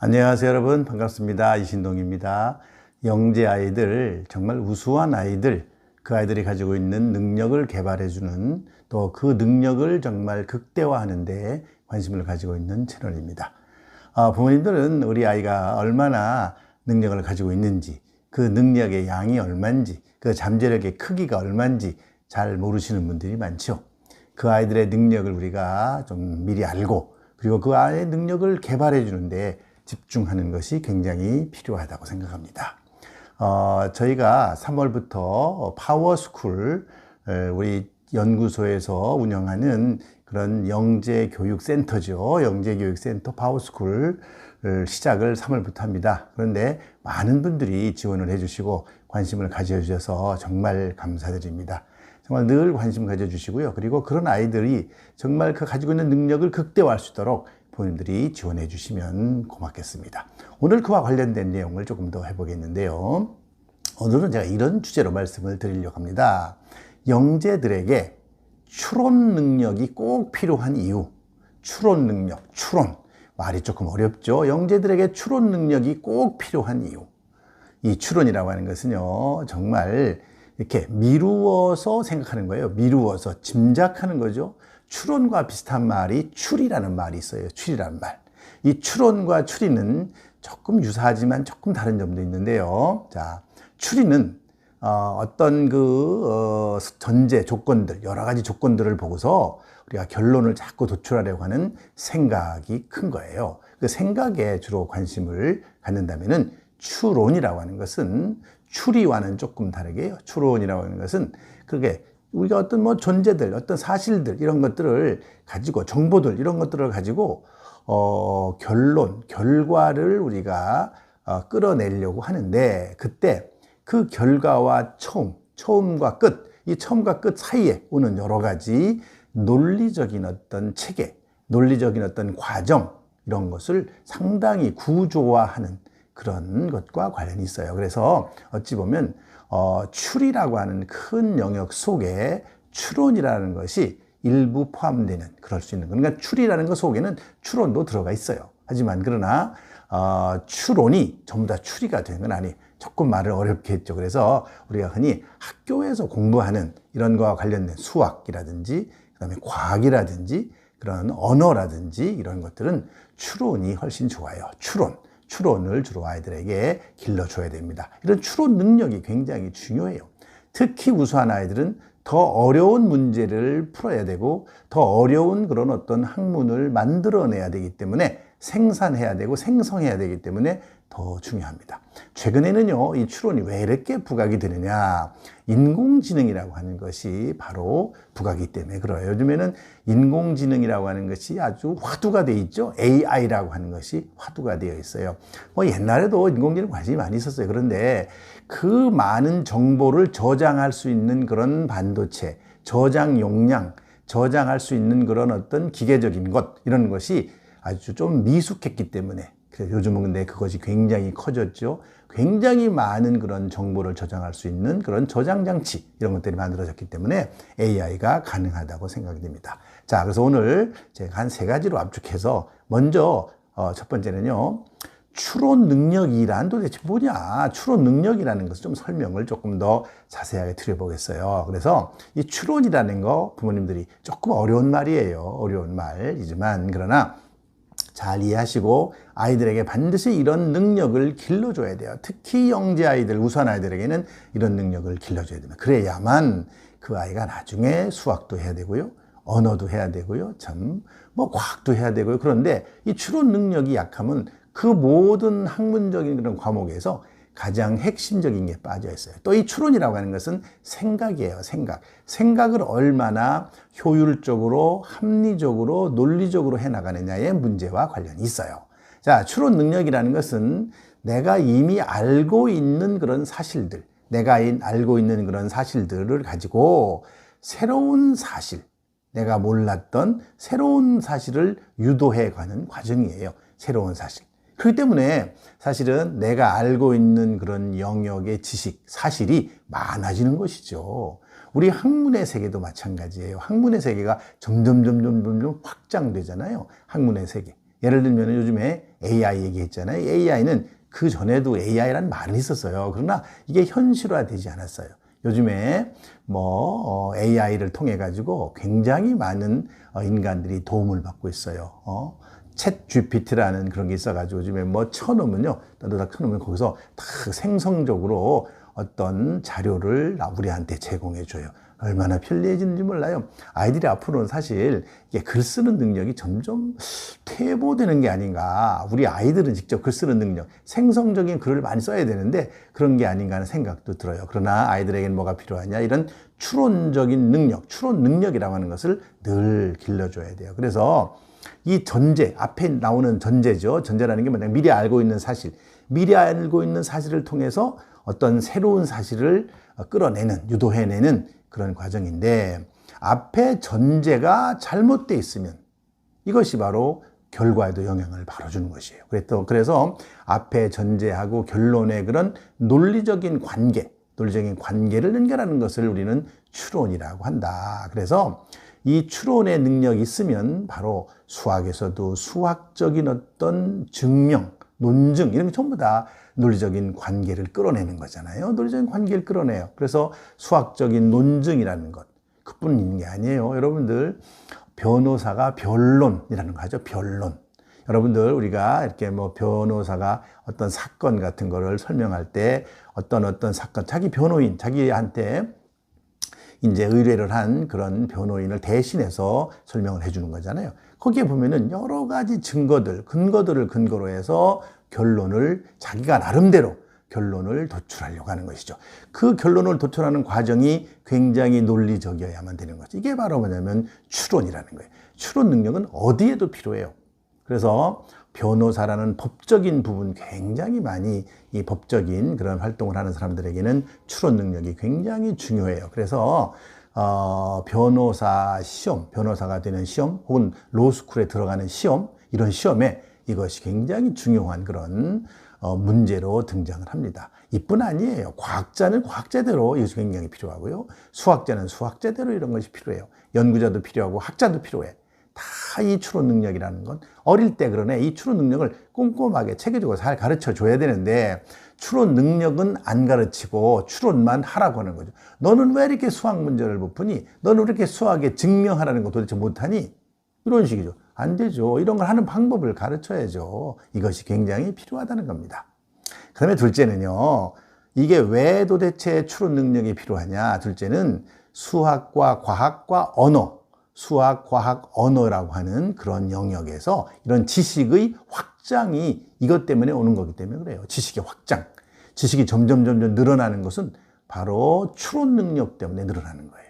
안녕하세요 여러분, 반갑습니다. 이신동입니다. 영재 아이들, 정말 우수한 아이들, 그 아이들이 가지고 있는 능력을 개발해주는, 또 그 능력을 정말 극대화하는 데 관심을 가지고 있는 채널입니다. 부모님들은 우리 아이가 얼마나 능력을 가지고 있는지, 그 능력의 양이 얼마인지, 그 잠재력의 크기가 얼마인지 잘 모르시는 분들이 많죠. 그 아이들의 능력을 우리가 좀 미리 알고, 그리고 그 아이의 능력을 개발해 주는데 집중하는 것이 굉장히 필요하다고 생각합니다. 저희가 3월부터 파워스쿨, 우리 연구소에서 운영하는 그런 영재교육센터죠. 영재교육센터 파워스쿨 시작을 3월부터 합니다. 그런데 많은 분들이 지원을 해주시고 관심을 가져주셔서 정말 감사드립니다. 정말 늘 관심 가져주시고요. 그리고 그런 아이들이 정말 그 가지고 있는 능력을 극대화할 수 있도록 부모님들이 지원해 주시면 고맙겠습니다. 오늘 그와 관련된 내용을 조금 더 해보겠는데요. 오늘은 제가 이런 주제로 말씀을 드리려고 합니다. 영재들에게 추론 능력이 꼭 필요한 이유. 추론 능력, 추론. 말이 조금 어렵죠. 영재들에게 추론 능력이 꼭 필요한 이유. 이 추론이라고 하는 것은요, 정말 이렇게 미루어서 생각하는 거예요. 미루어서 짐작하는 거죠. 추론과 비슷한 말이 추리라는 말이 있어요. 추리라는 말. 이 추론과 추리는 조금 유사하지만 조금 다른 점도 있는데요. 자, 추리는 어떤 전제 조건들, 여러 가지 조건들을 보고서 우리가 결론을 자꾸 도출하려고 하는 생각이 큰 거예요. 그 생각에 주로 관심을 갖는다면은 추론이라고 하는 것은 추리와는 조금 다르게요. 추론이라고 하는 것은 그게 우리가 어떤 존재들, 어떤 사실들 이런 것들을 가지고 정보들 이런 것들을 가지고 결론, 결과를 우리가 끌어내려고 하는데 그때 그 결과와 처음과 끝, 이 처음과 끝 사이에 오는 여러 가지 논리적인 어떤 체계, 논리적인 어떤 과정 이런 것을 상당히 구조화하는 그런 것과 관련이 있어요. 그래서 어찌 보면 추리라고 하는 큰 영역 속에 추론이라는 것이 일부 포함되는 그럴 수 있는, 그러니까 추리라는 것 속에는 추론도 들어가 있어요. 하지만 그러나 추론이 전부 다 추리가 되는 건 아니에요. 조금 말을 어렵게 했죠. 그래서 우리가 흔히 학교에서 공부하는 이런 거와 관련된 수학이라든지 그다음에 과학이라든지 그런 언어라든지 이런 것들은 추론이 훨씬 좋아요. 추론을 주로 아이들에게 길러줘야 됩니다. 이런 추론 능력이 굉장히 중요해요. 특히 우수한 아이들은 더 어려운 문제를 풀어야 되고 더 어려운 그런 어떤 학문을 만들어내야 되기 때문에 생산해야 되고 생성해야 되기 때문에 더 중요합니다. 최근에는요, 이 추론이 왜 이렇게 부각이 되느냐. 인공지능이라고 하는 것이 바로 부각이 때문에 그래요. 요즘에는 인공지능이라고 하는 것이 아주 화두가 되어 있죠. AI라고 하는 것이 화두가 되어 있어요. 옛날에도 인공지능 관심이 많이 있었어요. 그런데 그 많은 정보를 저장할 수 있는 그런 반도체, 저장 용량, 저장할 수 있는 그런 어떤 기계적인 것, 이런 것이 아주 좀 미숙했기 때문에 그래서 요즘은 근데 그것이 굉장히 커졌죠. 굉장히 많은 그런 정보를 저장할 수 있는 그런 저장 장치 이런 것들이 만들어졌기 때문에 AI가 가능하다고 생각이 됩니다. 자, 그래서 오늘 제가 한 3가지로 압축해서 먼저 첫 번째는요. 추론 능력이란 도대체 뭐냐? 추론 능력이라는 것을 좀 설명을 조금 더 자세하게 드려보겠어요. 그래서 이 추론이라는 거 부모님들이 조금 어려운 말이에요. 어려운 말이지만 그러나 잘 이해하시고 아이들에게 반드시 이런 능력을 길러줘야 돼요. 특히 영재 아이들, 우수한 아이들에게는 이런 능력을 길러줘야 됩니다. 그래야만 그 아이가 나중에 수학도 해야 되고요. 언어도 해야 되고요. 과학도 해야 되고요. 그런데 이 추론 능력이 약하면 그 모든 학문적인 그런 과목에서 가장 핵심적인 게 빠져 있어요. 또 이 추론이라고 하는 것은 생각이에요. 생각을 얼마나 효율적으로, 합리적으로, 논리적으로 해나가느냐의 문제와 관련이 있어요. 자, 추론 능력이라는 것은 내가 이미 알고 있는 그런 사실들, 내가 알고 있는 그런 사실들을 가지고 새로운 사실, 내가 몰랐던 새로운 사실을 유도해가는 과정이에요. 새로운 사실. 그렇기 때문에 사실은 내가 알고 있는 그런 영역의 지식, 사실이 많아지는 것이죠. 우리 학문의 세계도 마찬가지예요. 학문의 세계가 점점 확장되잖아요. 학문의 세계. 예를 들면 요즘에 AI 얘기했잖아요. AI는 그 전에도 AI라는 말은 있었어요. 그러나 이게 현실화되지 않았어요. 요즘에 AI를 통해 가지고 굉장히 많은 인간들이 도움을 받고 있어요. 챗 GPT라는 그런 게 있어가지고 요즘에 쳐놓으면요, 따다닥 쳐놓으면 거기서 다 생성적으로 어떤 자료를 우리한테 제공해 줘요. 얼마나 편리해지는지 몰라요. 아이들이 앞으로는 사실 이게 글 쓰는 능력이 점점 퇴보되는 게 아닌가. 우리 아이들은 직접 글 쓰는 능력, 생성적인 글을 많이 써야 되는데 그런 게 아닌가 하는 생각도 들어요. 그러나 아이들에게는 뭐가 필요하냐? 이런 추론적인 능력, 추론 능력이라고 하는 것을 늘 길러줘야 돼요. 그래서 이 전제, 앞에 나오는 전제죠. 전제라는 게 뭐냐면 미리 알고 있는 사실, 미리 알고 있는 사실을 통해서 어떤 새로운 사실을 끌어내는, 유도해내는 그런 과정인데, 앞에 전제가 잘못되어 있으면 이것이 바로 결과에도 영향을 바로 주는 것이에요. 그래서 앞에 전제하고 결론의 그런 논리적인 관계를 연결하는 것을 우리는 추론이라고 한다. 그래서 이 추론의 능력이 있으면 바로 수학에서도 수학적인 어떤 증명, 논증 이런 게 전부 다 논리적인 관계를 끌어내는 거잖아요. 논리적인 관계를 끌어내요. 그래서 수학적인 논증이라는 것, 그뿐 있는 게 아니에요. 여러분들, 변호사가 변론이라는 거 하죠. 변론. 여러분들, 우리가 이렇게 변호사가 어떤 사건 같은 거를 설명할 때 어떤 사건, 자기 변호인, 자기한테 이제 의뢰를 한 그런 변호인을 대신해서 설명을 해주는 거잖아요. 거기에 보면은 여러 가지 근거들을 근거로 해서 자기가 나름대로 결론을 도출하려고 하는 것이죠. 그 결론을 도출하는 과정이 굉장히 논리적이어야만 되는 거죠. 이게 바로 뭐냐면 추론이라는 거예요. 추론 능력은 어디에도 필요해요. 그래서 변호사라는 법적인 부분, 굉장히 많이 이 법적인 그런 활동을 하는 사람들에게는 추론 능력이 굉장히 중요해요. 그래서 변호사가 되는 시험, 혹은 로스쿨에 들어가는 시험, 이런 시험에 이것이 굉장히 중요한 그런 문제로 등장을 합니다. 이뿐 아니에요. 과학자는 과학자대로 이것이 굉장히 필요하고요. 수학자는 수학자대로 이런 것이 필요해요. 연구자도 필요하고 학자도 필요해. 다 이 추론 능력이라는 건 어릴 때 그러네. 이 추론 능력을 꼼꼼하게 체계적으로 잘 가르쳐 줘야 되는데, 추론 능력은 안 가르치고 추론만 하라고 하는 거죠. 너는 왜 이렇게 수학 문제를 못 푸니? 너는 왜 이렇게 수학에 증명하라는 거 도대체 못하니? 이런 식이죠. 안 되죠. 이런 걸 하는 방법을 가르쳐야죠. 이것이 굉장히 필요하다는 겁니다. 그 다음에 둘째는요, 이게 왜 도대체 추론 능력이 필요하냐? 둘째는 수학, 과학, 언어라고 하는 그런 영역에서 이런 지식의 확장이 이것 때문에 오는 거기 때문에 그래요. 지식의 확장. 지식이 점점 늘어나는 것은 바로 추론 능력 때문에 늘어나는 거예요.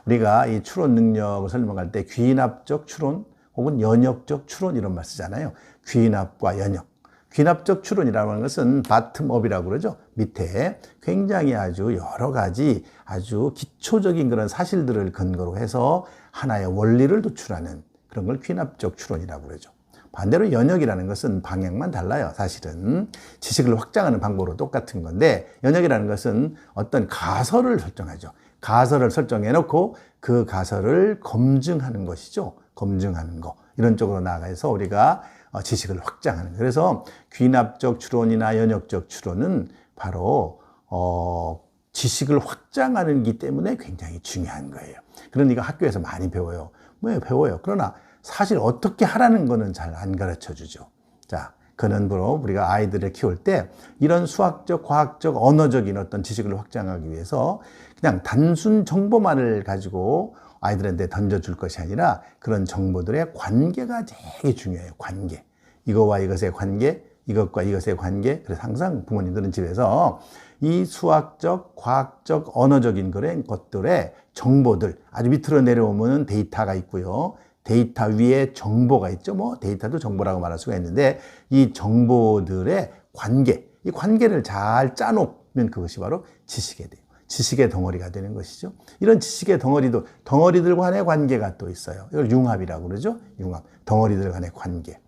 우리가 이 추론 능력을 설명할 때 귀납적 추론 혹은 연역적 추론 이런 말 쓰잖아요. 귀납과 연역. 귀납적 추론이라고 하는 것은 바텀업이라고 그러죠. 밑에 굉장히 아주 여러 가지 아주 기초적인 그런 사실들을 근거로 해서 하나의 원리를 도출하는 그런 걸 귀납적 추론이라고 그러죠. 반대로 연역이라는 것은 방향만 달라요. 사실은 지식을 확장하는 방법으로 똑같은 건데, 연역이라는 것은 어떤 가설을 설정하죠. 가설을 설정해 놓고 그 가설을 검증하는 것이죠. 검증하는 거. 이런 쪽으로 나아가서 우리가 지식을 확장하는 거예요. 그래서 귀납적 추론이나 연역적 추론은 바로 지식을 확장하는 기 때문에 굉장히 중요한 거예요. 그러니까 학교에서 많이 배워요. 왜 배워요? 그러나 사실 어떻게 하라는 거는 잘 안 가르쳐 주죠. 자, 근원부로 우리가 아이들을 키울 때 이런 수학적, 과학적, 언어적인 어떤 지식을 확장하기 위해서 그냥 단순 정보만을 가지고 아이들한테 던져줄 것이 아니라 그런 정보들의 관계가 되게 중요해요. 관계. 이거와 이것의 관계, 이것과 이것의 관계. 그래서 항상 부모님들은 집에서 이 수학적, 과학적, 언어적인 그런 것들의 정보들, 아주 밑으로 내려오면 데이터가 있고요. 데이터 위에 정보가 있죠. 데이터도 정보라고 말할 수가 있는데, 이 정보들의 관계, 이 관계를 잘 짜놓으면 그것이 바로 지식이 돼요. 지식의 덩어리가 되는 것이죠. 이런 지식의 덩어리들 간의 관계가 또 있어요. 이걸 융합이라고 그러죠. 융합. 덩어리들 간의 관계.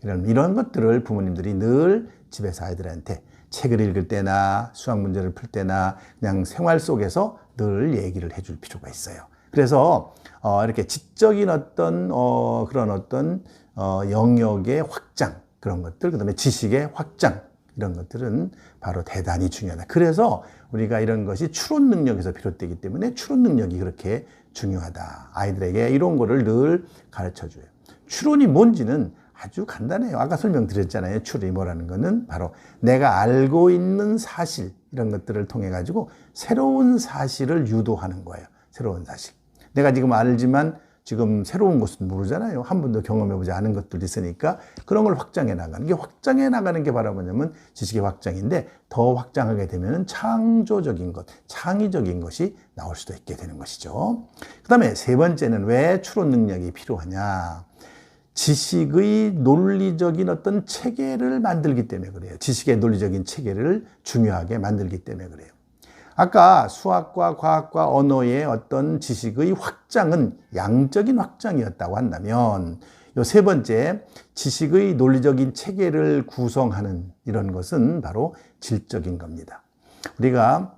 이런 것들을 부모님들이 늘 집에서 아이들한테 책을 읽을 때나 수학 문제를 풀 때나 그냥 생활 속에서 늘 얘기를 해줄 필요가 있어요. 그래서 이렇게 지적인 그런 영역의 확장, 그런 것들, 그 다음에 지식의 확장, 이런 것들은 바로 대단히 중요하다. 그래서 우리가 이런 것이 추론 능력에서 비롯되기 때문에 추론 능력이 그렇게 중요하다. 아이들에게 이런 거를 늘 가르쳐 줘요. 추론이 뭔지는 아주 간단해요. 아까 설명드렸잖아요. 추론이 뭐라는 거는 바로 내가 알고 있는 사실, 이런 것들을 통해 가지고 새로운 사실을 유도하는 거예요. 새로운 사실. 내가 지금 알지만 지금 새로운 것은 모르잖아요. 한 번도 경험해보지 않은 것들이 있으니까 그런 걸 확장해 나가는 게, 확장해 나가는 게 바로 뭐냐면 지식의 확장인데, 더 확장하게 되면 창조적인 것, 창의적인 것이 나올 수도 있게 되는 것이죠. 그 다음에 세 번째는 왜 추론 능력이 필요하냐. 지식의 논리적인 어떤 체계를 만들기 때문에 그래요. 지식의 논리적인 체계를 중요하게 만들기 때문에 그래요. 아까 수학과 과학과 언어의 어떤 지식의 확장은 양적인 확장이었다고 한다면, 요 세 번째 지식의 논리적인 체계를 구성하는 이런 것은 바로 질적인 겁니다. 우리가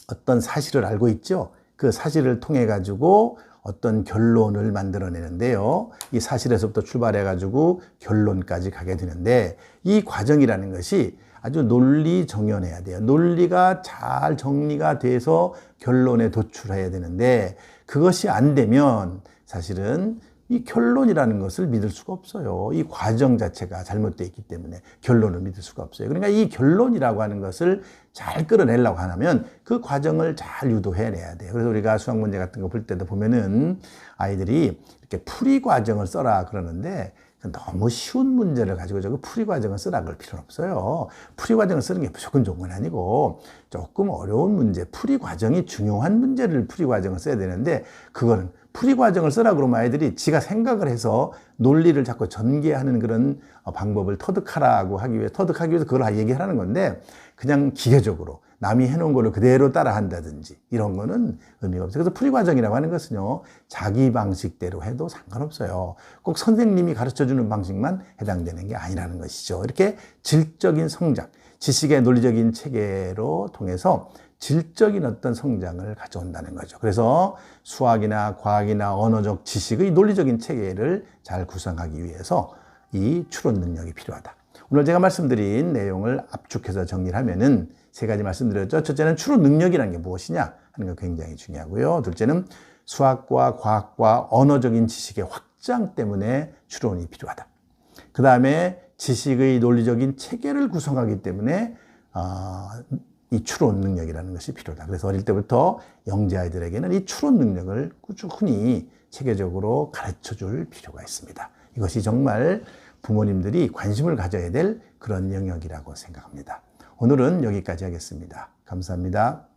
어떤 사실을 알고 있죠. 그 사실을 통해 가지고 어떤 결론을 만들어내는데요. 이 사실에서부터 출발해 가지고 결론까지 가게 되는데, 이 과정이라는 것이 아주 논리 정연해야 돼요. 논리가 잘 정리가 돼서 결론에 도출해야 되는데, 그것이 안 되면 사실은 이 결론이라는 것을 믿을 수가 없어요. 이 과정 자체가 잘못되어 있기 때문에 결론을 믿을 수가 없어요. 그러니까 이 결론이라고 하는 것을 잘 끌어내려고 하면 그 과정을 잘 유도해내야 돼요. 그래서 우리가 수학 문제 같은 거 볼 때도 보면은 아이들이 이렇게 풀이 과정을 써라 그러는데, 너무 쉬운 문제를 가지고 저거 풀이 과정을 쓰라 그럴 필요는 없어요. 풀이 과정을 쓰는 게 무조건 좋은 건 아니고, 조금 어려운 문제, 풀이 과정이 중요한 문제를 풀이 과정을 써야 되는데, 그거는 풀이 과정을 쓰라 그러면 아이들이 지가 생각을 해서 논리를 자꾸 전개하는 그런 방법을 터득하기 위해서 그걸 얘기하라는 건데, 그냥 기계적으로 남이 해놓은 거를 그대로 따라 한다든지 이런 거는 의미가 없어요. 그래서 풀이 과정이라고 하는 것은요, 자기 방식대로 해도 상관없어요. 꼭 선생님이 가르쳐주는 방식만 해당되는 게 아니라는 것이죠. 이렇게 질적인 성장, 지식의 논리적인 체계로 통해서 질적인 어떤 성장을 가져온다는 거죠. 그래서 수학이나 과학이나 언어적 지식의 논리적인 체계를 잘 구성하기 위해서 이 추론 능력이 필요하다. 오늘 제가 말씀드린 내용을 압축해서 정리를 하면은 세 가지 말씀드렸죠. 첫째는 추론 능력이라는 게 무엇이냐 하는 거 굉장히 중요하고요. 둘째는 수학과 과학과 언어적인 지식의 확장 때문에 추론이 필요하다. 그 다음에 지식의 논리적인 체계를 구성하기 때문에 이 추론 능력이라는 것이 필요하다. 그래서 어릴 때부터 영재 아이들에게는 이 추론 능력을 꾸준히 체계적으로 가르쳐 줄 필요가 있습니다. 이것이 정말 부모님들이 관심을 가져야 될 그런 영역이라고 생각합니다. 오늘은 여기까지 하겠습니다. 감사합니다.